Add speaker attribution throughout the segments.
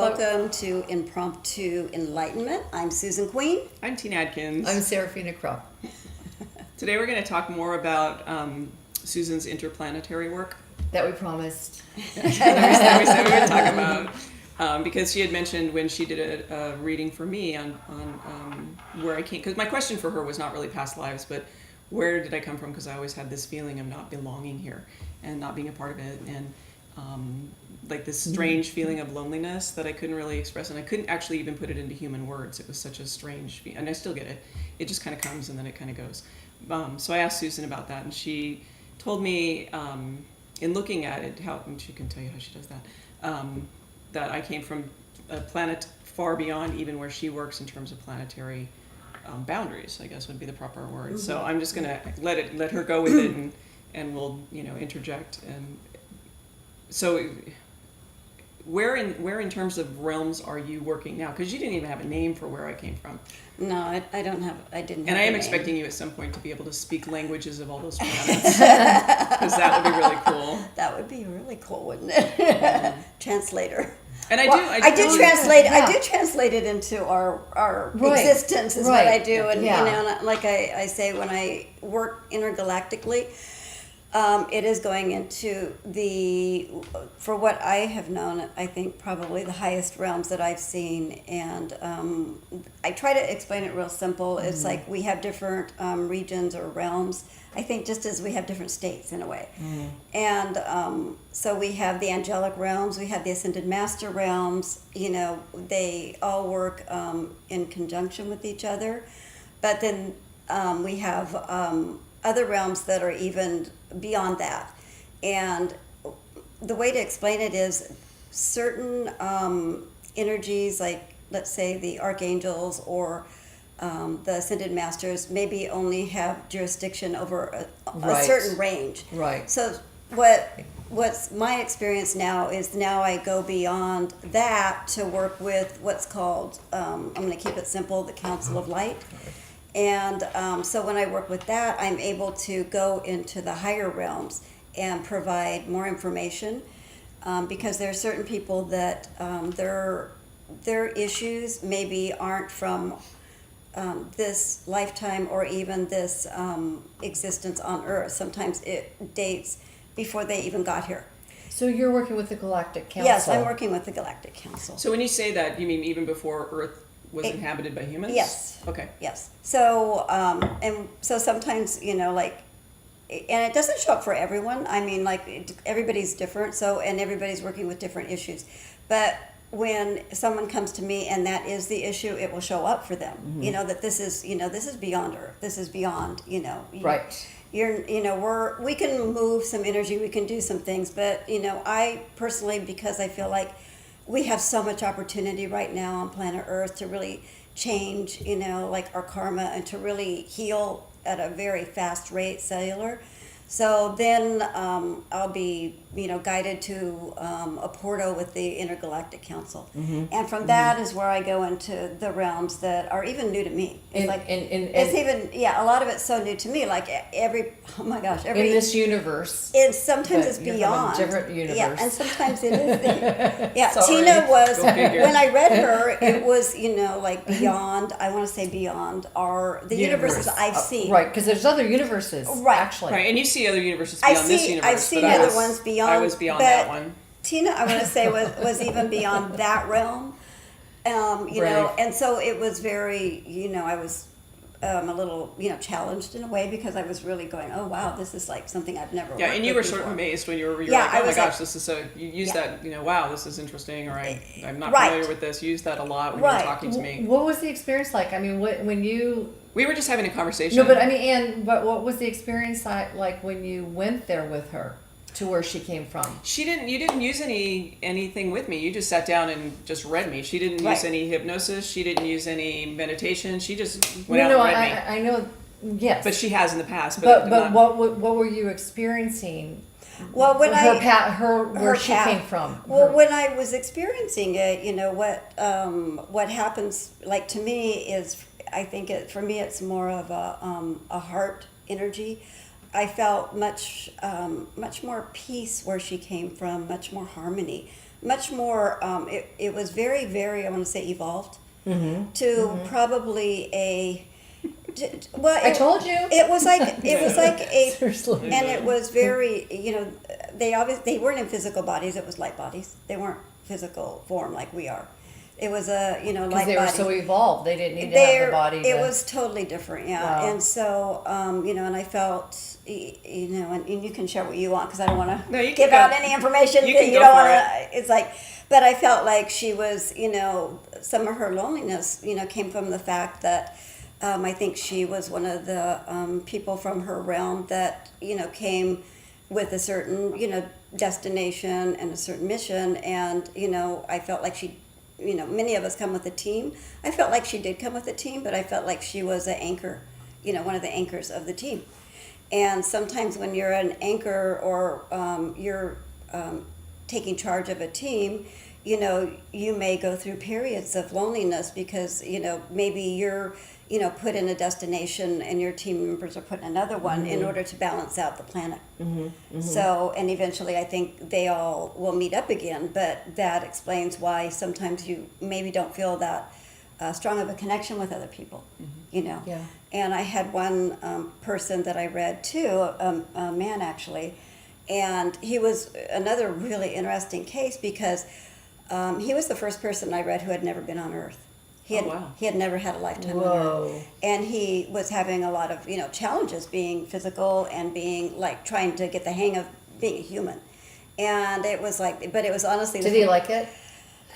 Speaker 1: Welcome to Impromptu Enlightenment. I'm Susan Queen.
Speaker 2: I'm Tina Adkins.
Speaker 3: I'm Serafina Crow.
Speaker 2: Today we're going to talk more about Susan's interplanetary work.
Speaker 3: That we promised.
Speaker 2: that we said we would talk about. Because she had mentioned when she did a reading for me on where I came, because my question for her was not really past lives, but where did I come from? Because I always had this feeling of not belonging here and not being a part of it, and like this strange feeling of loneliness that I couldn't really express, and I couldn't actually even put it into human words. It was such a strange feeling, and I still get it. It just kind of comes and then it kind of goes. So I asked Susan about that, and she told me, in looking at it, and she can tell you how she does that, that I came from a planet far beyond even where she works in terms of planetary boundaries, I guess would be the proper word. Mm-hmm. So I'm just gonna let her go with it, and we'll interject. And so where in terms of realms are you working now? Because you didn't even have a name for where I came from.
Speaker 1: No, I didn't have.
Speaker 2: And I am expecting you at some point to be able to speak languages of all those planets, because that would be really cool.
Speaker 1: That would be really cool, wouldn't it? Translator.
Speaker 2: And I do
Speaker 1: translate it into our existence is what I do, and like I say, when I work intergalactically, it is going into for what I have known, I think probably the highest realms that I've seen, and I try to explain it real simple. Mm-hmm. It's like we have different regions or realms, I think, just as we have different states in a way. Mm. And so we have the angelic realms, we have the ascended master realms, they all work in conjunction with each other. But then we have other realms that are even beyond that. And the way to explain it is certain energies, like let's say the archangels or the ascended masters, maybe only have jurisdiction over a certain range.
Speaker 3: Right.
Speaker 1: So what's my experience now is I go beyond that to work with what's called, I'm going to keep it simple, the Council of Light. And so when I work with that, I'm able to go into the higher realms and provide more information, because there are certain people that their issues maybe aren't from this lifetime or even this existence on Earth. Sometimes it dates before they even got here.
Speaker 3: So you're working with the Galactic Council?
Speaker 1: Yes, I'm working with the Galactic Council.
Speaker 2: So when you say that, you mean even before Earth was inhabited by humans?
Speaker 1: Yes.
Speaker 2: Okay.
Speaker 1: Yes. So, and so sometimes, and it doesn't show up for everyone. I mean, everybody's different, and everybody's working with different issues. But when someone comes to me and that is the issue, it will show up for them. Mm-hmm. That this is beyond Earth. This is beyond,
Speaker 3: Right.
Speaker 1: We can move some energy, we can do some things, but, I personally, because I feel like we have so much opportunity right now on planet Earth to really change, our karma, and to really heal at a very fast rate, cellular. So then I'll be, guided to a portal with the Intergalactic Council. Mm-hmm. And from that is where I go into the realms that are even new to me. It's a lot of it's so new to me. Like every
Speaker 3: in this universe.
Speaker 1: It's beyond.
Speaker 3: Different universe.
Speaker 1: Yeah, and sometimes it is. Yeah,
Speaker 3: Sorry.
Speaker 1: Tina was, when I read her, it was, beyond, I want to say beyond the universes I've seen.
Speaker 3: Right, because there's other universes, actually.
Speaker 2: Right, and you see other universes beyond this universe.
Speaker 1: I've seen other ones beyond.
Speaker 2: I was beyond that one.
Speaker 1: Tina, I want to say, was even beyond that realm. And so it was very, I was a little, challenged in a way, because I was really going, oh wow, this is like something I've never.
Speaker 2: Yeah, and you were sort of amazed when you were like, oh my gosh, this is so. You use that, wow, this is interesting, or I'm not familiar with this. You use that a lot when you were talking to me.
Speaker 3: What was the experience like? I mean, when you.
Speaker 2: We were just having a conversation.
Speaker 3: No, but what was the experience like when you went there with her to where she came from?
Speaker 2: You didn't use anything with me. You just sat down and just read me. She didn't use any hypnosis. She didn't use any meditation. She just went out and read me.
Speaker 3: I know, yes.
Speaker 2: But she has in the past.
Speaker 3: But what were you experiencing?
Speaker 1: Well, when
Speaker 3: where she came from.
Speaker 1: Well, when I was experiencing it, what happens, like, to me is, I think for me it's more of a heart energy. I felt much more peace where she came from, much more harmony. much more. It was very, very, I want to say, evolved to probably a. Well,
Speaker 3: I told you.
Speaker 1: It was like a.
Speaker 3: Seriously.
Speaker 1: And it was very, they weren't in physical bodies. It was light bodies. They weren't physical form like we are. It was a, light
Speaker 3: they were
Speaker 1: bodies.
Speaker 3: so evolved, they didn't need to have the body.
Speaker 1: It was totally different, yeah.
Speaker 3: Wow.
Speaker 1: And so, and I felt, and you can share what you want because I don't want to give out any information
Speaker 2: You
Speaker 1: that
Speaker 2: can
Speaker 1: you
Speaker 2: go
Speaker 1: don't
Speaker 2: for
Speaker 1: want to. It's like, but I felt like she was, some of her loneliness, came from the fact that I think she was one of the people from her realm that, came with a certain, destination and a certain mission. And, I felt like she, many of us come with a team. I felt like she did come with a team, but I felt like she was an anchor, one of the anchors of the team. And sometimes when you're an anchor or you're taking charge of a team, you may go through periods of loneliness because, maybe you're, put in a destination and your team members are put in another one in order to balance out the planet. So, and eventually I think they all will meet up again, but that explains why sometimes you maybe don't feel that strong of a connection with other people,
Speaker 3: Yeah.
Speaker 1: And I had one person that I read too, a man actually, and he was another really interesting case because he was the first person I read who had never been on Earth. He had never had a lifetime on Earth. And he was having a lot of, challenges being physical and being like trying to get the hang of being a human. And it was like, but it was honestly.
Speaker 3: Did he like it?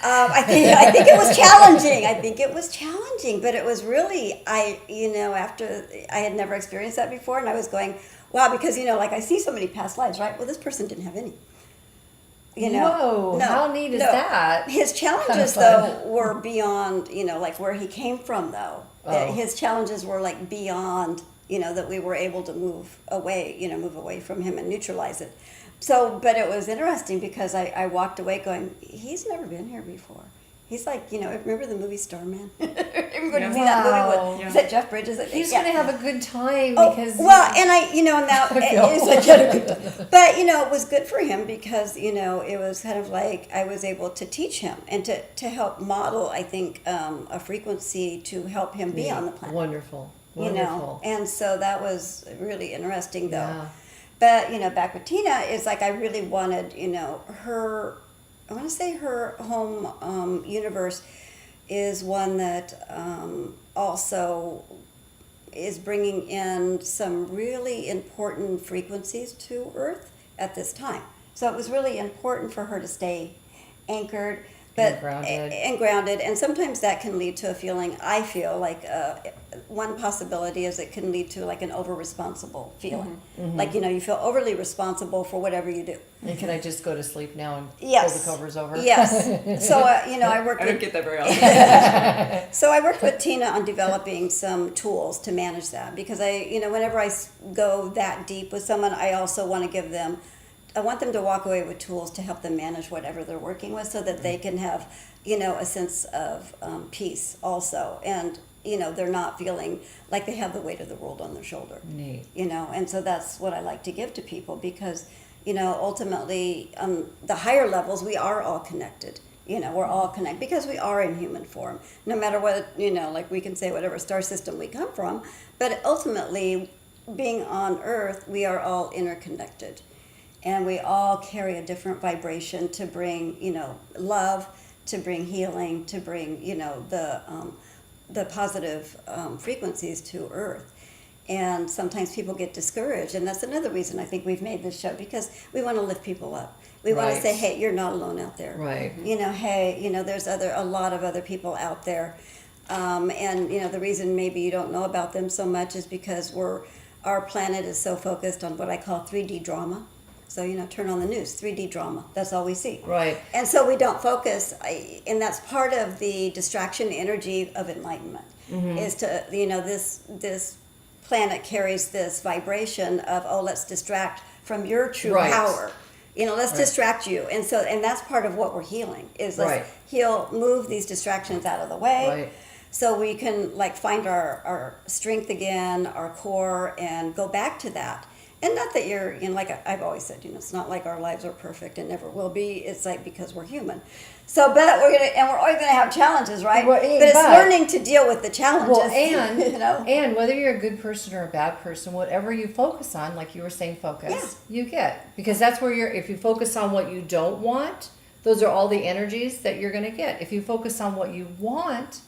Speaker 1: I think it was challenging. I think it was challenging, but it was really, after I had never experienced that before, and I was going, wow, because, like I see so many past lives, right? Well, this person didn't have any.
Speaker 3: Whoa, how neat is that?
Speaker 1: His challenges, though, were beyond, like where he came from, though.
Speaker 3: Oh.
Speaker 1: His challenges were like beyond, that we were able to move away from him and neutralize it. So, but it was interesting because I walked away going, he's never been here before. He's like, remember the movie Starman? Everybody seen that movie with, is that Jeff Bridges?
Speaker 3: He's going to have a good time because...
Speaker 1: Well, and now, but, it was good for him because, it was kind of like I was able to teach him and to help model, I think, a frequency to help him be on the planet.
Speaker 3: Wonderful.
Speaker 1: And so that was really interesting, though.
Speaker 3: Yeah.
Speaker 1: But, back with Tina, it's like I really wanted, her... I want to say her home universe is one that also is bringing in some really important frequencies to Earth at this time. So it was really important for her to stay anchored
Speaker 3: And grounded.
Speaker 1: And grounded. And sometimes that can lead to a feeling, I feel like one possibility is it can lead to like an over-responsible feeling. Like, you feel overly responsible for whatever you do.
Speaker 3: And can I just go to sleep now and pull the covers over?
Speaker 1: Yes. So, I worked
Speaker 2: I don't get that very often.
Speaker 1: So I worked with Tina on developing some tools to manage that because whenever I go that deep with someone, I also want to give them, I want them to walk away with tools to help them manage whatever they're working with so that they can have, a sense of peace also. And, they're not feeling like they have the weight of the world on their shoulder.
Speaker 3: Neat.
Speaker 1: And so that's what I like to give to people because, ultimately, the higher levels, we are all connected. We're all connected because we are in human form. No matter what, like we can say whatever star system we come from, but ultimately, being on Earth, we are all interconnected. And we all carry a different vibration to bring, love, to bring healing, to bring, the positive frequencies to Earth. And sometimes people get discouraged, and that's another reason I think we've made this show because we want to lift people up. We want to say, hey, you're not alone out there.
Speaker 3: Right.
Speaker 1: Hey, there's a lot of other people out there. And the reason maybe you don't know about them so much is because our planet is so focused on what I call 3D drama. So, turn on the news, 3D drama. That's all we see.
Speaker 3: Right.
Speaker 1: And so we don't focus, and that's part of the distraction energy of enlightenment, is to, this planet carries this vibration of, let's distract from your true power. Let's distract you. And so, and that's part of what we're healing, is let's heal, move these distractions out of the way.
Speaker 3: Right.
Speaker 1: So we can find our strength again, our core, and go back to that. And not that you're, like I've always said, it's not like our lives are perfect and never will be. It's like because we're human. So, but we're always gonna have challenges, right?
Speaker 3: Well,
Speaker 1: but it's learning to deal with the challenges.
Speaker 3: Well, and
Speaker 1: and
Speaker 3: whether you're a good person or a bad person, whatever you focus on, like you were saying, focus, you get, because that's where if you focus on what you don't want, those are all the energies that you're gonna get. If you focus on what you want,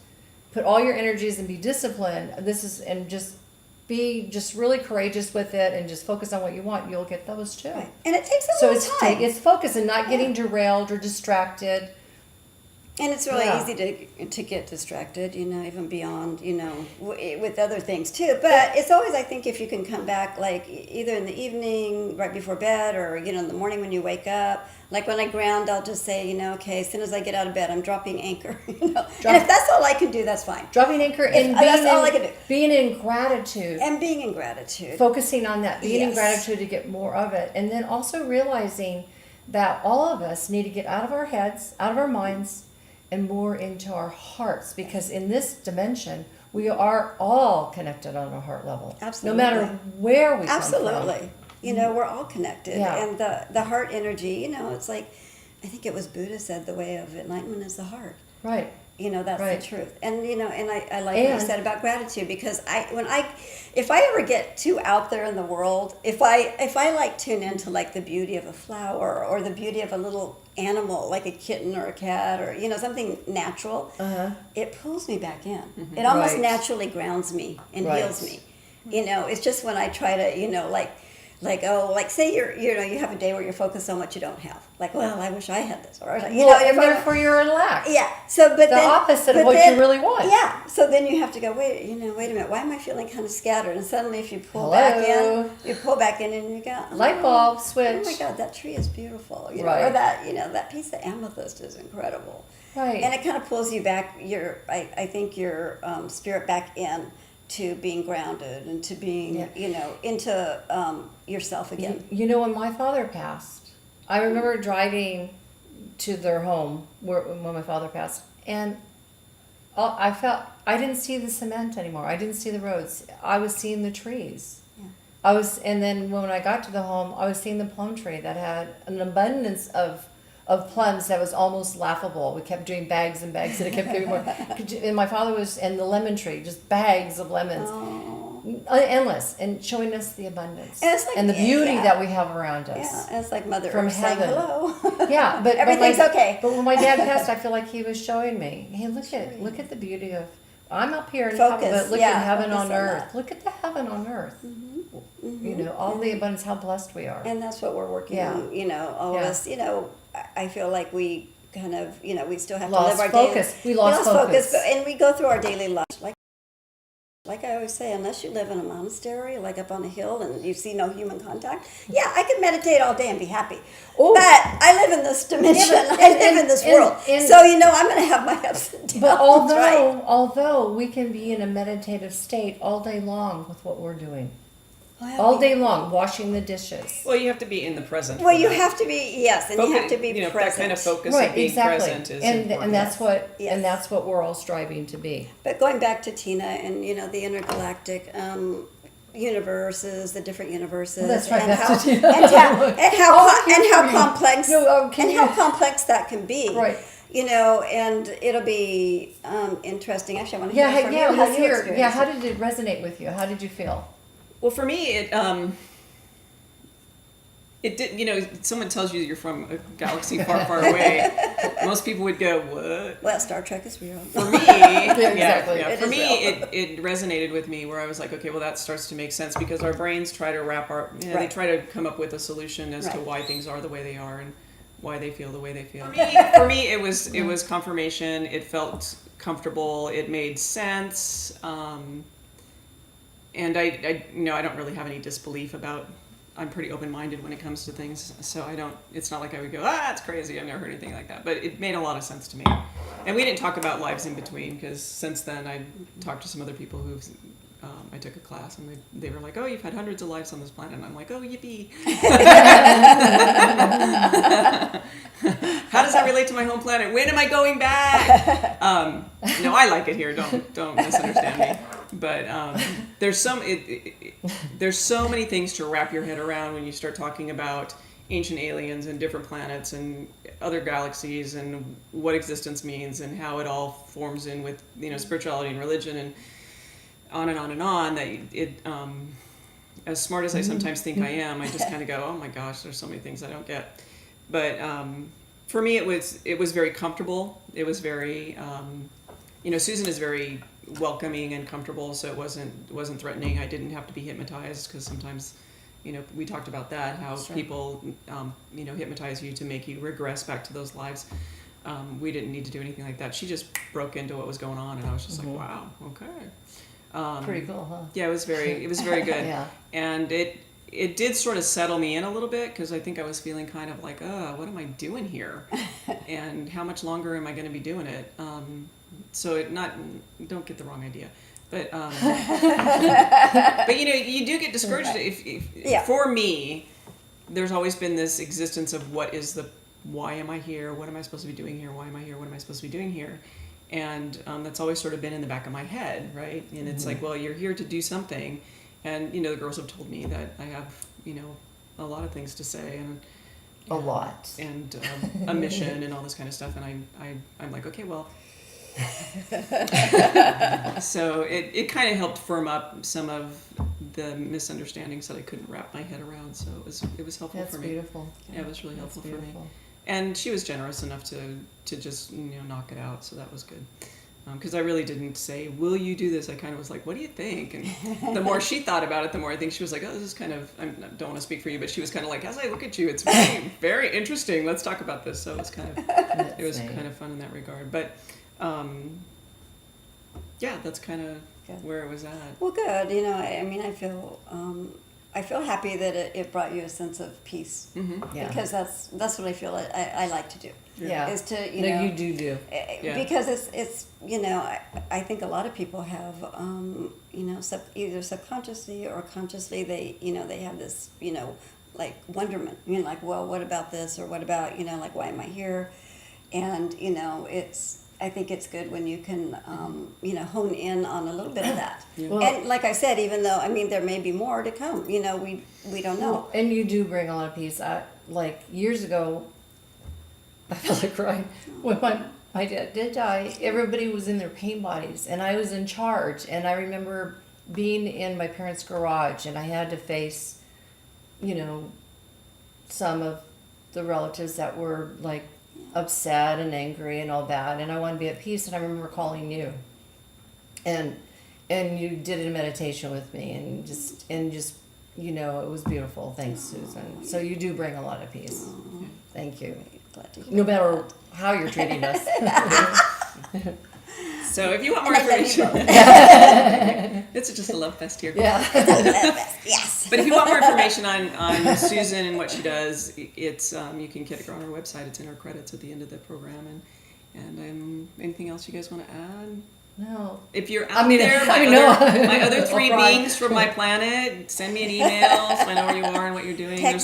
Speaker 3: put all your energies and be disciplined. And just be really courageous with it and just focus on what you want. You'll get those too.
Speaker 1: Right. And it takes a little time.
Speaker 3: It's focus and not getting derailed or distracted.
Speaker 1: And it's really easy to get distracted, even beyond, with other things too. But it's always, I think, if you can come back, like either in the evening, right before bed, or, in the morning when you wake up. Like when I ground, I'll just say, okay, as soon as I get out of bed, I'm dropping anchor. And if that's all I can do, that's fine.
Speaker 3: Dropping anchor and
Speaker 1: that's all I can do.
Speaker 3: Being in gratitude.
Speaker 1: And being in gratitude.
Speaker 3: Focusing on that. Being in gratitude to get more of it. And then also realizing that all of us need to get out of our heads, out of our minds, and more into our hearts, because in this dimension we are all connected on a heart level.
Speaker 1: Absolutely.
Speaker 3: No matter where we come from.
Speaker 1: Absolutely. We're all connected. And the heart energy, it's like, I think it was Buddha said the way of enlightenment is the heart.
Speaker 3: Right.
Speaker 1: That's the truth. And and I like what you said about gratitude, because if I ever get too out there in the world, if I like tune into like the beauty of a flower or the beauty of a little animal like a kitten or a cat or something natural, it pulls me back in. It almost naturally grounds me and heals me. It's just when I try to say you have a day where you're focused on what you don't have. Like, well, I wish I had this, or
Speaker 3: and therefore you're relaxed.
Speaker 1: Yeah. So, but the
Speaker 3: opposite of what you really want.
Speaker 1: Yeah. So then you have to go. Wait a minute. Why am I feeling kind of scattered? And suddenly, if you pull back in, and you go,
Speaker 3: light bulb switch.
Speaker 1: Oh my God, that tree is beautiful. Or that that piece of amethyst is incredible.
Speaker 3: Right.
Speaker 1: And it kind of pulls you back. I think your spirit back in to being grounded and to being into yourself again.
Speaker 3: When my father passed, I remember driving to their home when my father passed, and I felt I didn't see the cement anymore. I didn't see the roads. I was seeing the trees. Yeah. And then when I got to the home, I was seeing the plum tree that had an abundance of plums that was almost laughable. We kept doing bags and bags, and it kept giving more. And my father and the lemon tree, just bags of lemons. Endless, and showing us the abundance and the beauty that we have around us.
Speaker 1: Yeah, it's like Mother
Speaker 3: from
Speaker 1: Earth
Speaker 3: heaven.
Speaker 1: saying hello.
Speaker 3: Yeah, but
Speaker 1: everything's okay.
Speaker 3: But when my dad passed, I feel like he was showing me, hey, look at the beauty of. I'm up here in heaven, but look at heaven on earth. Look at the heaven on earth. Mm-hmm. Mm-hmm. All the abundance, how blessed we are.
Speaker 1: And that's what we're working on. All of us. I feel like we kind of, we still have to live our
Speaker 3: focus.
Speaker 1: daily.
Speaker 3: We lost focus,
Speaker 1: and we go through our daily life. Like I always say, unless you live in a monastery, like up on a hill, and you see no human contact, I could meditate all day and be happy. Ooh. But I live in this dimension. I live in this world. So, I'm going to have my ups and downs.
Speaker 3: But although we can be in a meditative state all day long with what we're doing. All day long, washing the dishes.
Speaker 2: Well, you have to be in the present.
Speaker 1: Well, you have to be, you have to be present.
Speaker 2: That kind of focus of being present is important.
Speaker 3: And that's what we're all striving to be.
Speaker 1: But going back to Tina and, the intergalactic universes, the different universes.
Speaker 3: Well, that's right.
Speaker 1: And how complex that can be.
Speaker 3: Right.
Speaker 1: And it'll be interesting. Actually, I want to hear from you.
Speaker 3: Let's hear. Yeah, how did it resonate with you? How did you feel?
Speaker 2: Well, for me, it did. Someone tells you you're from a galaxy far, far away. Most people would go, "What?"
Speaker 1: Well, Star Trek is real.
Speaker 2: For me, For me, it resonated with me where I was like, okay, well, that starts to make sense because our brains try to they try to come up with a solution as to why things are the way they are and why they feel the way they feel. For me, it was confirmation. It felt comfortable. It made sense. And I don't really have any disbelief about. I'm pretty open-minded when it comes to things, so I don't. It's not like I would go, it's crazy. I've never heard anything like that. But it made a lot of sense to me. And we didn't talk about lives in between because since then I talked to some other people who I took a class and they were like, oh, you've had hundreds of lives on this planet. And I'm like, oh, yippee. How does that relate to my home planet? When am I going back? No, I like it here. Don't misunderstand me. But there's some. there's so many things to wrap your head around when you start talking about ancient aliens and different planets and other galaxies and what existence means and how it all forms in with, spirituality and religion and on and on and on, that it, as smart as I sometimes think I am, I just kind of go, oh my gosh, there's so many things I don't get. But for me, it was very comfortable. It was very, Susan is very welcoming and comfortable, so it wasn't threatening. I didn't have to be hypnotized, because sometimes, we talked about that, how
Speaker 1: Sure.
Speaker 2: people, hypnotize you to make you regress back to those lives. We didn't need to do anything like that. She just broke into what was going on, and I was just like, wow, okay.
Speaker 3: Pretty cool, huh?
Speaker 2: Yeah, it was very good.
Speaker 3: Yeah.
Speaker 2: And it did sort of settle me in a little bit, because I think I was feeling kind of like, what am I doing here? And how much longer am I going to be doing it? So don't get the wrong idea. But but you do get discouraged if for me, there's always been this existence of why am I here? What am I supposed to be doing here? Why am I here? What am I supposed to be doing here? And that's always sort of been in the back of my head, right? And it's like, well, you're here to do something. And, the girls have told me that I have, a lot of things to say and
Speaker 3: A lot.
Speaker 2: And a mission and all this kind of stuff. And I'm like, okay, well. So it kind of helped firm up some of the misunderstandings that I couldn't wrap my head around. So it was helpful for me.
Speaker 3: That's beautiful.
Speaker 2: Yeah, it was really helpful for me.
Speaker 3: Beautiful.
Speaker 2: And she was generous enough to just knock it out, so that was good. Because I really didn't say, will you do this? I kind of was like, what do you think? And the more she thought about it, the more I think she was like, oh, this is kind of, I don't want to speak for you, but she was kind of like, as I look at you, it's very, very interesting. Let's talk about this. So it was kind of, kind of fun in that regard. But yeah, that's kind of where it was at.
Speaker 1: Well, good. I feel happy that it brought you a sense of peace.
Speaker 2: Mm-hmm.
Speaker 3: Yeah.
Speaker 1: Because that's what I feel I like to do.
Speaker 3: Yeah.
Speaker 1: Is to,
Speaker 3: you do.
Speaker 2: Yeah.
Speaker 1: Because it's I think a lot of people have, either subconsciously or consciously, they have this, like wonderment, like, well, what about this? Or what about, like, why am I here? And, I think it's good when you can, hone in on a little bit of that.
Speaker 2: Yeah.
Speaker 3: Well,
Speaker 1: and like I said, even though, there may be more to come, we don't know.
Speaker 3: Well, and you do bring a lot of peace. Like years ago, I felt like crying when my dad did die. Everybody was in their pain bodies, and I was in charge. And I remember being in my parents' garage, and I had to face, some of the relatives that were like upset and angry and all that, and I wanted to be at peace. And I remember calling you, and you did a meditation with me, and just it was beautiful. Thanks, Susan. So you do bring a lot of peace. Thank you.
Speaker 1: Glad to hear
Speaker 3: No matter how you're treating us.
Speaker 2: So if you want more
Speaker 1: And I love
Speaker 2: information,
Speaker 1: you
Speaker 2: it's just a love fest here.
Speaker 3: Yeah.
Speaker 1: Yes.
Speaker 2: But if you want more information on Susan and what she does, it's you can get it on our website. It's in our credits at the end of the program. And anything else you guys want to add?
Speaker 3: No.
Speaker 2: If you're out there, my other three beings from my planet, send me an email so I know where you are and what you're doing.
Speaker 1: Text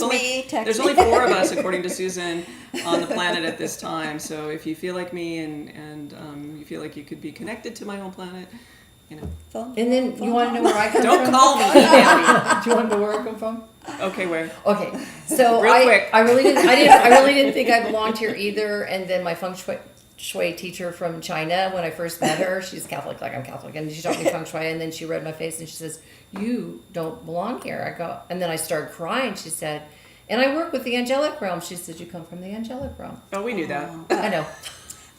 Speaker 2: There's only 4 of us, according to Susan, on the planet at this time. So if you feel like me and you feel like you could be connected to my own planet,
Speaker 1: Phone.
Speaker 3: And then you want to know where I come
Speaker 2: don't
Speaker 3: from?
Speaker 2: call me, email me.
Speaker 3: Do you want to know where I come from?
Speaker 2: Okay, where?
Speaker 3: Okay. So
Speaker 2: Real quick.
Speaker 3: I really didn't think I belonged here either. And then my feng shui teacher from China, when I first met her, she's Catholic, like I'm Catholic, and she taught me feng shui, and then she read my face and she says, "You don't belong here." I go, and then I started crying. She said, "And I work with the angelic realm." She said, "You come from the angelic realm."
Speaker 2: Oh, we knew that.
Speaker 3: I know.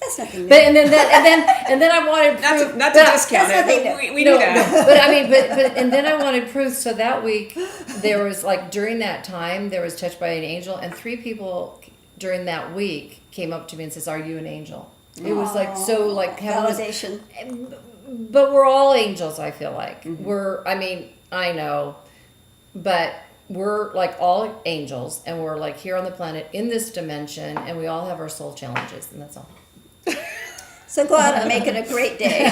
Speaker 1: That's nothing new.
Speaker 3: But and then I wanted proof.
Speaker 2: Not to discount
Speaker 1: that's
Speaker 2: it,
Speaker 1: nothing
Speaker 2: but we knew that.
Speaker 3: No, but I mean, but and then I wanted proof. So that week, there was like during that time, there was touched by an angel, and 3 people during that week came up to me and says, "Are you an angel?" It was like so like
Speaker 1: validation.
Speaker 3: But we're all angels. I feel like
Speaker 2: Mm-hmm.
Speaker 3: I know, but we're like all angels, and we're like here on the planet in this dimension, and we all have our soul challenges, and that's all.
Speaker 1: So go out and make it a great day.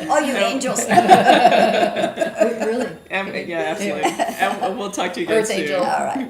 Speaker 1: All you angels.
Speaker 3: Really?
Speaker 2: Yeah, absolutely. And we'll talk to you guys
Speaker 3: Earth
Speaker 2: soon.
Speaker 3: angel.
Speaker 1: All right.